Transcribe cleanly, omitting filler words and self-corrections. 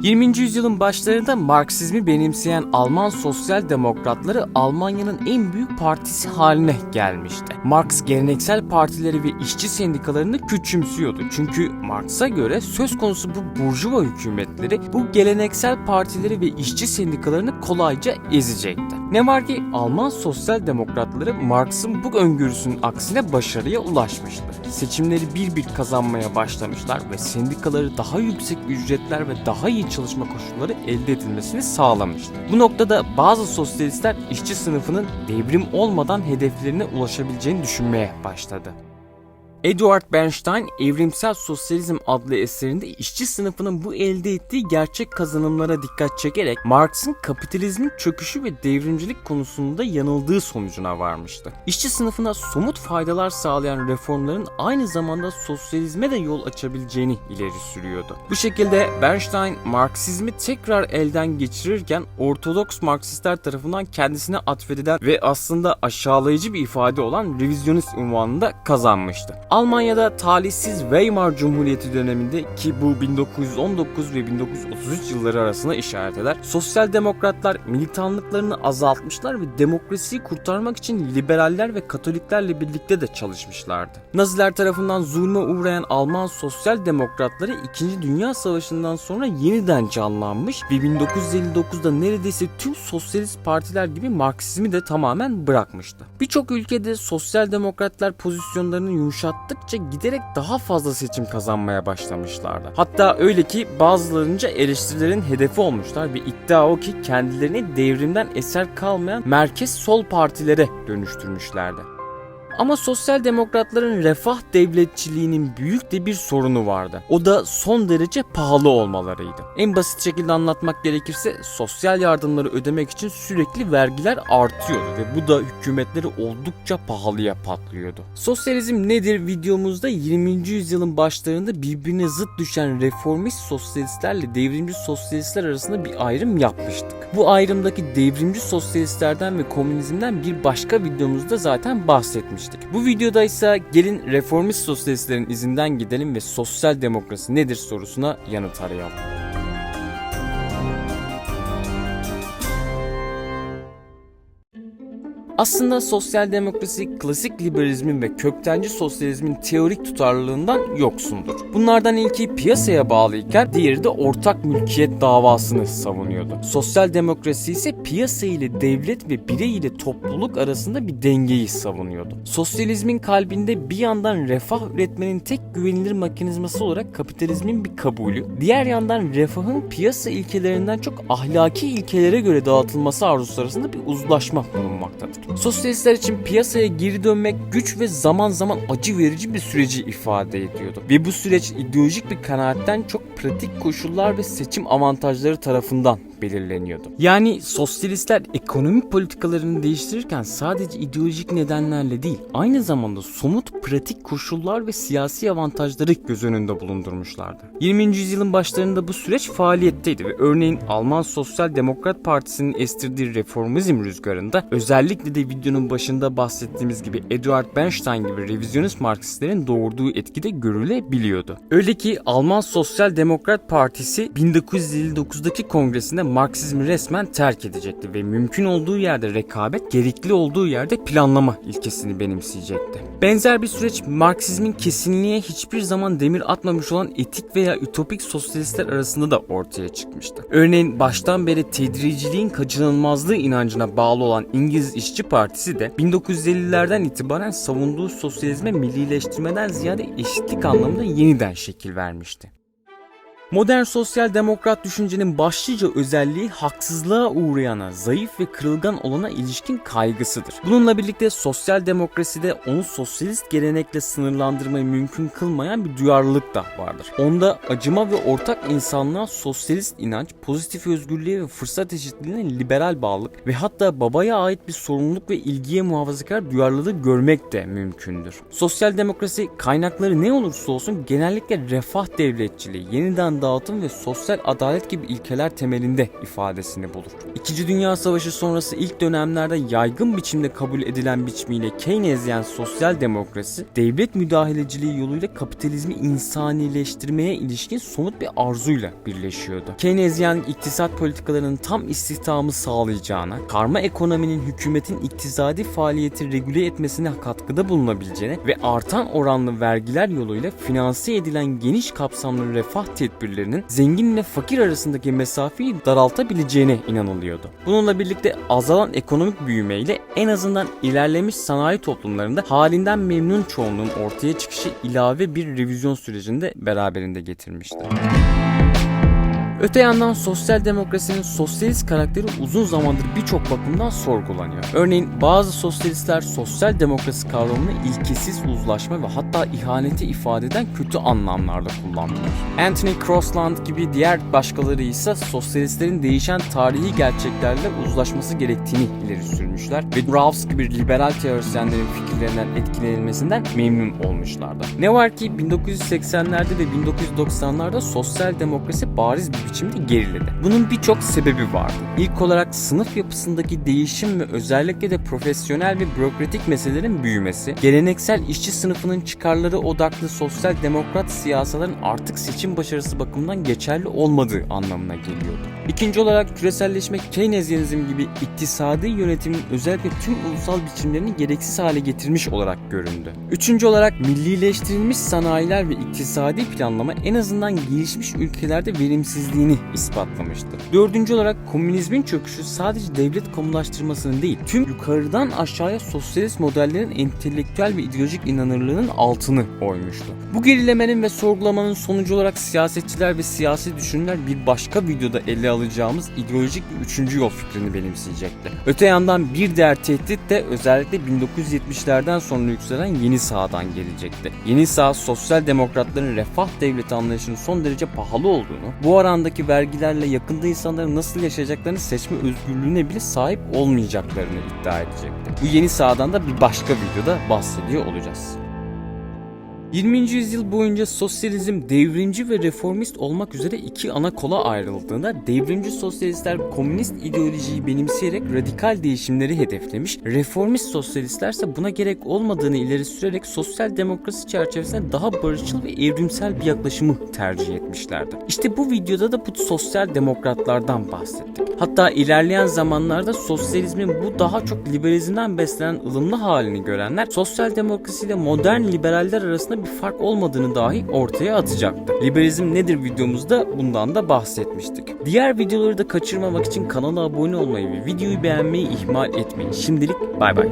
20. yüzyılın başlarında Marksizmi benimseyen Alman sosyal demokratları Almanya'nın en büyük partisi haline gelmişti. Marx geleneksel partileri ve işçi sendikalarını küçümsüyordu. Çünkü Marx'a göre söz konusu bu burjuva hükümetleri bu geleneksel partileri ve işçi sendikalarını kolayca ezecekti. Ne var ki Alman sosyal demokratları Marx'ın bu öngörüsünün aksine başarıya ulaşmıştı. Seçimleri bir kazanmaya başlamışlar ve sendikaları daha yüksek ücretler ve daha iyi çalışma koşulları elde edilmesini sağlamıştı. Bu noktada bazı sosyalistler işçi sınıfının devrim olmadan hedeflerine ulaşabileceğini düşünmeye başladı. Eduard Bernstein, Evrimsel Sosyalizm adlı eserinde işçi sınıfının bu elde ettiği gerçek kazanımlara dikkat çekerek Marx'ın kapitalizmin çöküşü ve devrimcilik konusunda yanıldığı sonucuna varmıştı. İşçi sınıfına somut faydalar sağlayan reformların aynı zamanda sosyalizme de yol açabileceğini ileri sürüyordu. Bu şekilde Bernstein, Marksizmi tekrar elden geçirirken Ortodoks Marksistler tarafından kendisine atfedilen ve aslında aşağılayıcı bir ifade olan revizyonist unvanını da kazanmıştı. Almanya'da talihsiz Weimar Cumhuriyeti döneminde ki bu 1919 ve 1933 yılları arasına işaret eder, sosyal demokratlar militanlıklarını azaltmışlar ve demokrasiyi kurtarmak için liberaller ve katoliklerle birlikte de çalışmışlardı. Naziler tarafından zulme uğrayan Alman sosyal demokratları 2. Dünya Savaşı'ndan sonra yeniden canlanmış ve 1959'da neredeyse tüm sosyalist partiler gibi Marksizmi de tamamen bırakmıştı. Birçok ülkede sosyal demokratlar pozisyonlarını yumuşattıkça giderek daha fazla seçim kazanmaya başlamışlardı. Hatta öyle ki bazılarınca eleştirilerin hedefi olmuşlar ve iddia o ki kendilerini devrimden eser kalmayan merkez sol partilere dönüştürmüşlerdi. Ama sosyal demokratların refah devletçiliğinin büyük de bir sorunu vardı. O da son derece pahalı olmalarıydı. En basit şekilde anlatmak gerekirse sosyal yardımları ödemek için sürekli vergiler artıyordu ve bu da hükümetleri oldukça pahalıya patlıyordu. Sosyalizm nedir videomuzda 20. yüzyılın başlarında birbirine zıt düşen reformist sosyalistlerle devrimci sosyalistler arasında bir ayrım yapmıştık. Bu ayrımdaki devrimci sosyalistlerden ve komünizmden bir başka videomuzda zaten bahsetmiştik. Bu videoda ise gelin reformist sosyalistlerin izinden gidelim ve sosyal demokrasi nedir sorusuna yanıt arayalım. Aslında sosyal demokrasi klasik liberalizmin ve köktenci sosyalizmin teorik tutarlılığından yoksundur. Bunlardan ilki piyasaya bağlıyken diğeri de ortak mülkiyet davasını savunuyordu. Sosyal demokrasi ise piyasa ile devlet ve birey ile topluluk arasında bir dengeyi savunuyordu. Sosyalizmin kalbinde bir yandan refah üretmenin tek güvenilir mekanizması olarak kapitalizmin bir kabulü, diğer yandan refahın piyasa ilkelerinden çok ahlaki ilkelere göre dağıtılması arzusu arasında bir uzlaşma bulunmaktadır. Sosyalistler için piyasaya geri dönmek güç ve zaman zaman acı verici bir süreci ifade ediyordu. Ve bu süreç ideolojik bir kanaatten çok pratik koşullar ve seçim avantajları tarafından belirleniyordu. Yani sosyalistler ekonomik politikalarını değiştirirken sadece ideolojik nedenlerle değil, aynı zamanda somut pratik koşullar ve siyasi avantajları göz önünde bulundurmuşlardı. 20. yüzyılın başlarında bu süreç faaliyetteydi ve örneğin Alman Sosyal Demokrat Partisi'nin estirdiği reformizm rüzgarında özellikle de videonun başında bahsettiğimiz gibi Eduard Bernstein gibi revizyonist Marksistlerin doğurduğu etkide görülebiliyordu. Öyle ki Alman Sosyal Demokrat Partisi 1959'daki kongresinde Marksizmi resmen terk edecekti ve mümkün olduğu yerde rekabet, gerekli olduğu yerde planlama ilkesini benimseyecekti. Benzer bir süreç Marksizmin kesinliğe hiçbir zaman demir atmamış olan etik veya ütopik sosyalistler arasında da ortaya çıkmıştı. Örneğin baştan beri tedriciliğin kaçınılmazlığı inancına bağlı olan İngiliz İşçi Partisi de 1950'lerden itibaren savunduğu sosyalizme millileştirmeden ziyade eşitlik anlamında yeniden şekil vermişti. Modern sosyal demokrat düşüncenin başlıca özelliği haksızlığa uğrayana, zayıf ve kırılgan olana ilişkin kaygısıdır. Bununla birlikte sosyal demokraside onu sosyalist gelenekle sınırlandırmayı mümkün kılmayan bir duyarlılık da vardır. Onda acıma ve ortak insanlığa sosyalist inanç, pozitif özgürlüğe ve fırsat eşitliğine liberal bağlılık ve hatta babaya ait bir sorumluluk ve ilgiye muhafazakar duyarlılığı görmek de mümkündür. Sosyal demokrasi kaynakları ne olursa olsun genellikle refah devletçiliği, yeniden eşit dağıtım ve sosyal adalet gibi ilkeler temelinde ifadesini bulur. İkinci Dünya Savaşı sonrası ilk dönemlerde yaygın biçimde kabul edilen biçimiyle Keynesyen sosyal demokrasi, devlet müdahaleciliği yoluyla kapitalizmi insanileştirmeye ilişkin somut bir arzuyla birleşiyordu. Keynesyen iktisat politikalarının tam istihdamı sağlayacağına, karma ekonominin hükümetin iktisadi faaliyeti regüle etmesine katkıda bulunabileceğine ve artan oranlı vergiler yoluyla finanse edilen geniş kapsamlı refah tedbirlerinin zenginle fakir arasındaki mesafeyi daraltabileceğine inanılıyordu. Bununla birlikte azalan ekonomik büyümeyle en azından ilerlemiş sanayi toplumlarında halinden memnun çoğunluğun ortaya çıkışı ilave bir revizyon sürecinde beraberinde getirmişti. Öte yandan sosyal demokrasinin sosyalist karakteri uzun zamandır birçok bakımdan sorgulanıyor. Örneğin bazı sosyalistler sosyal demokrasi kavramını ilkesiz uzlaşma ve hatta ihaneti ifade eden kötü anlamlarda kullandılar. Anthony Crosland gibi diğer başkaları ise sosyalistlerin değişen tarihi gerçeklerle uzlaşması gerektiğini ileri sürmüşler ve Rawls gibi liberal teorisyenlerin fikirlerinden etkilenilmesinden memnun olmuşlardı. Ne var ki 1980'lerde ve 1990'larda sosyal demokrasi bariz bir biçimde geriledi. Bunun birçok sebebi vardı. İlk olarak sınıf yapısındaki değişim ve özellikle de profesyonel ve bürokratik meselelerin büyümesi, geleneksel işçi sınıfının çıkarları odaklı sosyal demokrat siyasaların artık seçim başarısı bakımından geçerli olmadığı anlamına geliyordu. İkinci olarak küreselleşme Keynesyenizm gibi iktisadi yönetimin özellikle tüm ulusal biçimlerini gereksiz hale getirmiş olarak göründü. Üçüncü olarak millileştirilmiş sanayiler ve iktisadi planlama en azından gelişmiş ülkelerde verimsizliğini ispatlamıştı. Dördüncü olarak komünizmin çöküşü sadece devlet kamulaştırmasının değil, tüm yukarıdan aşağıya sosyalist modellerin entelektüel ve ideolojik inanırlığının altını oymuştu. Bu gerilemenin ve sorgulamanın sonucu olarak siyasetçiler ve siyasi düşünürler bir başka videoda ele alacağımız ideolojik bir üçüncü yol fikrini benimseyecekti. Öte yandan bir diğer tehdit de özellikle 1970'lerden sonra yükselen yeni sağdan gelecekti. Yeni sağ sosyal demokratların refah devleti anlayışının son derece pahalı olduğunu, bu arandaki vergilerle yakında insanların nasıl yaşayacaklarını seçme özgürlüğüne bile sahip olmayacaklarını iddia edecekti. Bu yeni sağdan da bir başka videoda bahsediyor olacağız. 20. yüzyıl boyunca sosyalizm devrimci ve reformist olmak üzere iki ana kola ayrıldığında devrimci sosyalistler komünist ideolojiyi benimseyerek radikal değişimleri hedeflemiş, reformist sosyalistler ise buna gerek olmadığını ileri sürerek sosyal demokrasi çerçevesinde daha barışçıl ve evrimsel bir yaklaşımı tercih etmişlerdi. İşte bu videoda da bu sosyal demokratlardan bahsettik. Hatta ilerleyen zamanlarda sosyalizmin bu daha çok liberalizmden beslenen ılımlı halini görenler sosyal demokrasiyle modern liberaller arasında bir fark olmadığını dahi ortaya atacaktı. Liberalizm nedir videomuzda bundan da bahsetmiştik. Diğer videoları da kaçırmamak için kanala abone olmayı ve videoyu beğenmeyi ihmal etmeyin. Şimdilik bay bay.